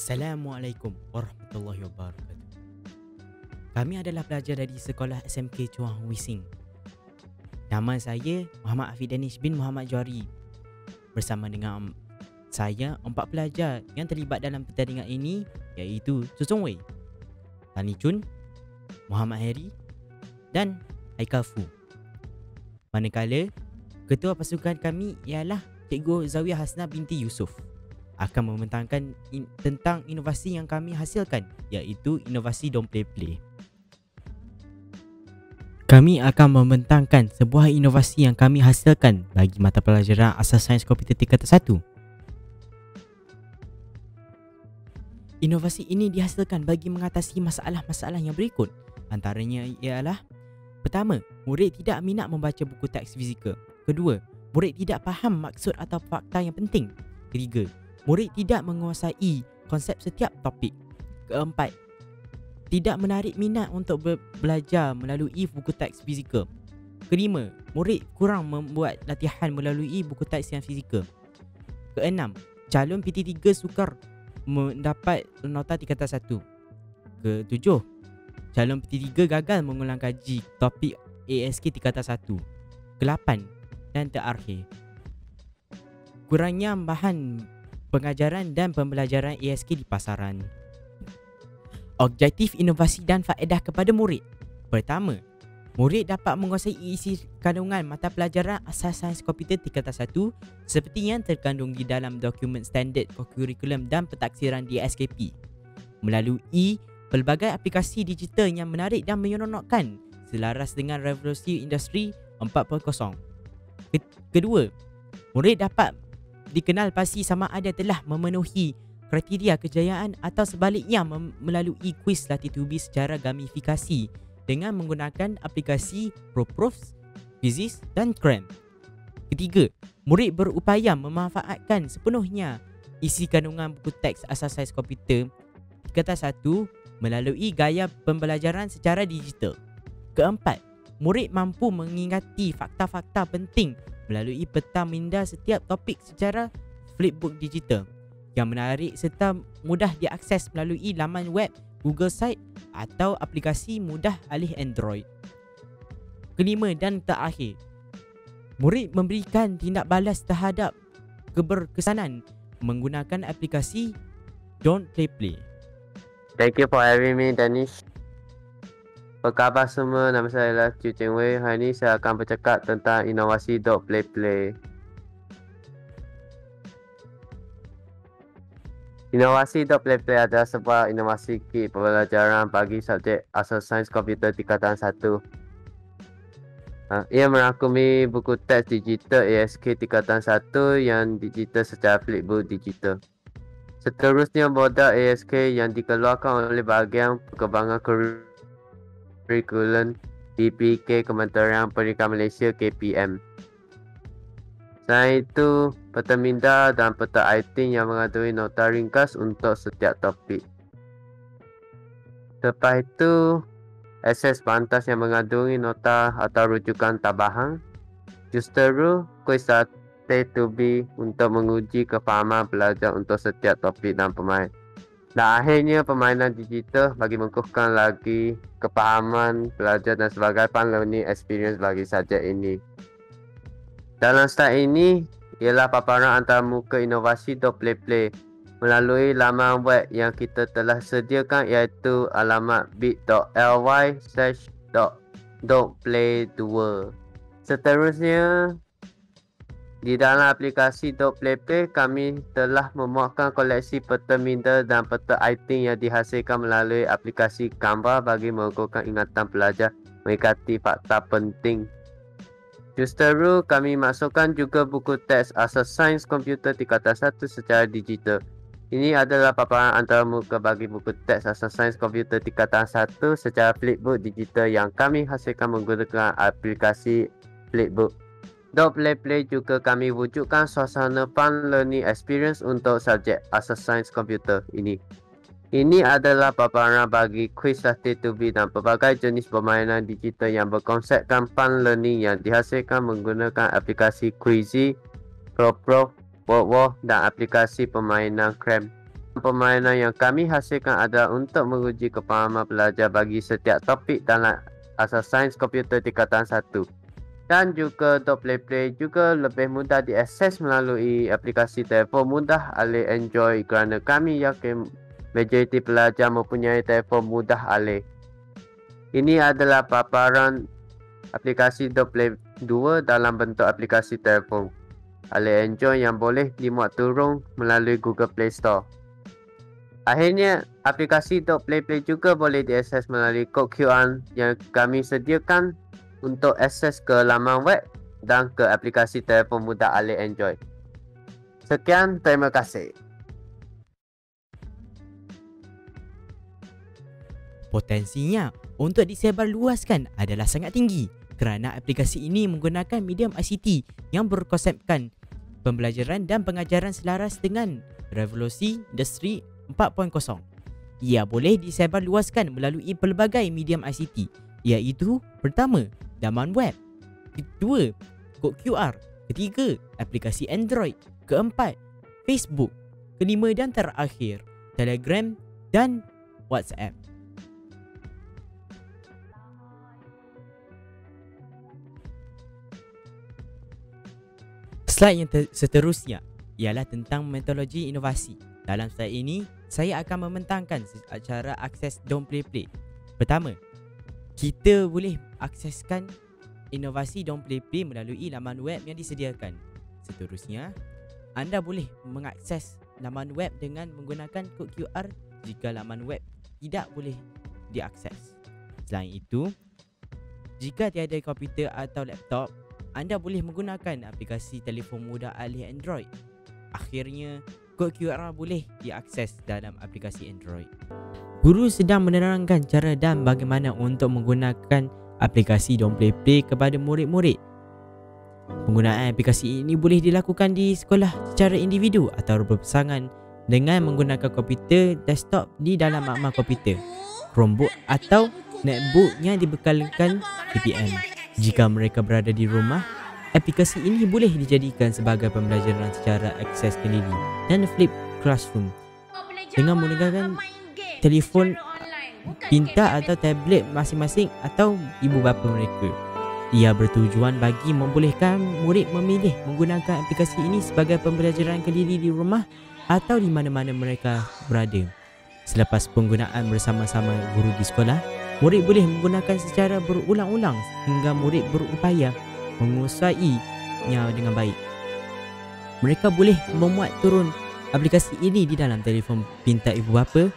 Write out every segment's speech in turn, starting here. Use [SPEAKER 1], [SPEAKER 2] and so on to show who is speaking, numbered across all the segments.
[SPEAKER 1] Assalamualaikum warahmatullahi wabarakatuh. Kami adalah pelajar dari Sekolah SMK Chuang Wising. Nama saya Muhammad Afiq Danish bin Muhammad Johari. Bersama dengan saya, 4 pelajar yang terlibat dalam pertandingan ini iaitu Chu Song Wei, Tani Chun, Muhammad Heri dan Haikal Fu. Manakala ketua pasukan kami ialah Cikgu Zawiyah Hasnah binti Yusof akan membentangkan tentang inovasi yang kami hasilkan, iaitu inovasi Don't Play Play. Kami akan membentangkan sebuah inovasi yang kami hasilkan bagi mata pelajaran Asas Sains Komputer tingkatan 1. Inovasi ini dihasilkan bagi mengatasi masalah-masalah yang berikut. Antaranya ialah: pertama, murid tidak minat membaca buku teks fizikal. Kedua, murid tidak faham maksud atau fakta yang penting. Ketiga, murid tidak menguasai konsep setiap topik. Keempat, tidak menarik minat untuk belajar melalui buku teks fizikal. Kelima, murid kurang membuat latihan melalui buku teks yang fizikal. Keenam, calon PT3 sukar mendapat nota tingkatan 1. Ketujuh, calon PT3 gagal mengulang kaji topik ASK tingkatan 1. Kelapan, dan terakhir, kurangnya bahan pengajaran dan pembelajaran ASK di pasaran. Objektif inovasi dan faedah kepada murid. Pertama, murid dapat menguasai isi kandungan mata pelajaran Asas Sains Komputer tingkatan 1 seperti yang terkandung di dalam dokumen standard kurikulum dan pentaksiran di SKP melalui pelbagai aplikasi digital yang menarik dan menyeronokkan selaras dengan revolusi industri 4.0. Kedua, murid dapat dikenal pasti sama ada telah memenuhi kriteria kejayaan atau sebaliknya melalui kuis latitude secara gamifikasi dengan menggunakan aplikasi ProProfs, Physis dan Cram. Ketiga, murid berupaya memanfaatkan sepenuhnya isi kandungan buku teks Asas Sains Komputer tingkatan 1 melalui gaya pembelajaran secara digital. Keempat, murid mampu mengingati fakta-fakta penting melalui peta minda setiap topik secara flipbook digital yang menarik serta mudah diakses melalui laman web Google Site atau aplikasi mudah alih Android. Kelima dan terakhir, murid memberikan tindak balas terhadap keberkesanan menggunakan aplikasi Don't Play Play.
[SPEAKER 2] Thank you for having me, Danish. Apa khabar semua? Nama saya adalah Chu Song Wei. Hari ini saya akan bercakap tentang inovasi Don't Play Play. Inovasi Don't Play Play adalah sebuah inovasi kit pembelajaran bagi subjek Asas Sains Komputer tingkatan 1. Ia merangkumi buku teks digital ASK tingkatan 1 yang digital secara flipbook digital. Seterusnya, modal ASK yang dikeluarkan oleh bahagian perkembangan kurikulum DPK Kementerian Pendidikan Malaysia KPM. Selain itu, peta minda dan peta item yang mengandungi nota ringkas untuk setiap topik. Lepas itu, akses pantas yang mengandungi nota atau rujukan tambahan. Justeru, kuis T2B untuk menguji kefahaman pelajar untuk setiap topik dan pemain. Dan akhirnya, permainan digital bagi mengukuhkan lagi kefahaman pelajar dan sebagai fun learning experience bagi subjek ini. Dalam slide ini ialah paparan antarmuka inovasi Don't Play Play melalui laman web yang kita telah sediakan, iaitu alamat bit.ly/don'tplay2. Seterusnya, di dalam aplikasi Don't Play Play, kami telah memuatkan koleksi peta minda dan peta item yang dihasilkan melalui aplikasi Canva bagi mengukuhkan ingatan pelajar mengikati fakta penting. Justeru, kami masukkan juga buku teks Asas Sains Komputer tingkatan 1 secara digital. Ini adalah paparan antarmuka bagi buku teks Asas Sains Komputer tingkatan 1 secara flipbook digital yang kami hasilkan menggunakan aplikasi Flipbook. Don't Play Play juga kami wujudkan suasana fun learning experience untuk subjek Asas Sains Komputer ini. Ini adalah paparan bagi kuis T2B dan pelbagai jenis permainan digital yang berkonsepkan fun learning yang dihasilkan menggunakan aplikasi Quizzy, ProProf, WordWall dan aplikasi permainan Cram. permainan yang kami hasilkan adalah untuk menguji kefahaman pelajar bagi setiap topik dalam asas sains komputer tingkatan 1. Dan juga untuk Play juga lebih mudah diakses melalui aplikasi telefon mudah alih Android kerana kami yakin majoriti pelajar mempunyai telefon mudah alih. Ini adalah paparan aplikasi Play 2 dalam bentuk aplikasi telefon alih Android yang boleh dimuat turun melalui Google Play Store. Akhirnya, aplikasi Play juga boleh diakses melalui kod QR yang kami sediakan untuk akses ke laman web dan ke aplikasi telefon mudah alih Android. Sekian, terima kasih.
[SPEAKER 1] Potensinya untuk disebarluaskan adalah sangat tinggi kerana aplikasi ini menggunakan medium ICT yang berkonsepkan pembelajaran dan pengajaran selaras dengan revolusi industri 4.0. Ia boleh disebarluaskan melalui pelbagai medium ICT, iaitu pertama, laman web, kedua, kod QR, ketiga, aplikasi Android, keempat, Facebook, kelima dan terakhir, Telegram dan WhatsApp. Slide yang seterusnya ialah tentang metodologi inovasi. Dalam slide ini, saya akan membentangkan cara akses Play. Pertama, kita boleh akseskan inovasi Play melalui laman web yang disediakan. Seterusnya, anda boleh mengakses laman web dengan menggunakan kod QR jika laman web tidak boleh diakses. Selain itu, jika tiada komputer atau laptop, anda boleh menggunakan aplikasi telefon mudah alih Android. Akhirnya, kod QR boleh diakses dalam aplikasi Android. Guru sedang menerangkan cara dan bagaimana untuk menggunakan aplikasi Play kepada murid-murid. Penggunaan aplikasi ini boleh dilakukan di sekolah secara individu atau berpasangan dengan menggunakan komputer desktop di dalam makmal komputer, Chromebook atau netbook yang dibekalkan VPN. Jika mereka berada di rumah, aplikasi ini boleh dijadikan sebagai pembelajaran secara akses kendiri dan flip classroom dengan menggunakan telefon pintar atau tablet masing-masing atau ibu bapa mereka. Ia bertujuan bagi membolehkan murid memilih menggunakan aplikasi ini sebagai pembelajaran kendiri di rumah atau di mana-mana mereka berada. Selepas penggunaan bersama-sama guru di sekolah, murid boleh menggunakan secara berulang-ulang hingga murid berupaya menguasainya dengan baik. Mereka boleh memuat turun aplikasi ini di dalam telefon pintar ibu bapa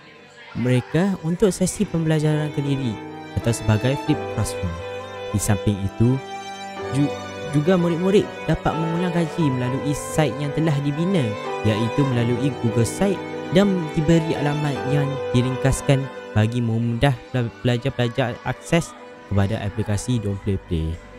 [SPEAKER 1] mereka untuk sesi pembelajaran kendiri atau sebagai flip classroom. Di samping itu, juga murid-murid dapat mengulang kaji melalui site yang telah dibina, iaitu melalui Google Site dan diberi alamat yang diringkaskan bagi memudah pelajar-pelajar akses kepada aplikasi Play.